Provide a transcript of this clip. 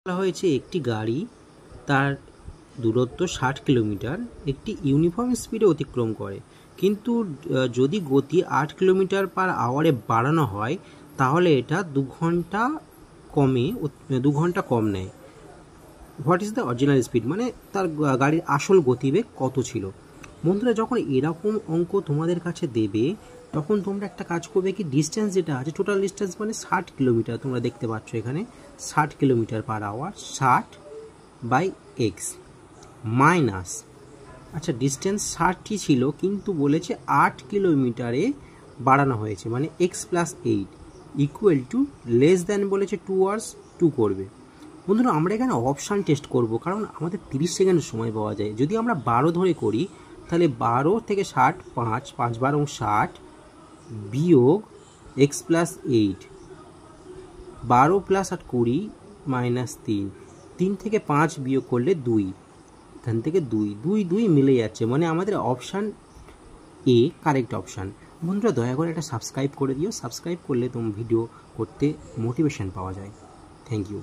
বলা হয়েছে একটি গাড়ি তার দূরত্ব 60 কিলোমিটার একটি ইউনিফর্ম স্পিডে অতিক্রম করে, কিন্তু যদি গতি 8 কিলোমিটার পার আওয়ারে বাড়ানো হয় তাহলে এটা 2 ঘন্টা কম নেয়। What is the original speed, মানে তার গাড়ির আসল গতিবেগ কত ছিল। বন্ধুরা, যখন এরকম অঙ্ক তোমাদের কাছে দেবে তখন তোমরা একটা কাজ করবে কি, ডিস্টেন্স যেটা আছে, টোটাল ডিস্টেন্স মানে 60 কিলোমিটার, তোমরা দেখতে পাচ্ছ এখানে 60 kilometre per hour, 60/x minus, আচ্ছা ডিস্টেন্স 60ই ছিল কিন্তু বলেছে 8 কিলোমিটারে বাড়ানো হয়েছে, মানে x+8 equal to less than বলেছে 2 hours 2 করবে। বন্ধুরা, আমরা এখানে অপশান টেস্ট করব, কারণ আমাদের 30 সেকেন্ড সময় পাওয়া যায়। যদি আমরা 12 ধরে করি তাহলে 12 থেকে 60, 5 12 60 বিয়োগ x+8, 12 প্লাস 8 20 মাইনাস 3 থেকে 5 বিয়োগ করলে 2, এখান থেকে 2 মিলে যাচ্ছে, মানে আমাদের অপশান এ কারেক্ট অপশান। বন্ধুরা, দয়া করে একটা সাবস্ক্রাইব করে দিও, সাবস্ক্রাইব করলে তোমার ভিডিও করতে মোটিভেশন পাওয়া যায়। Thank you.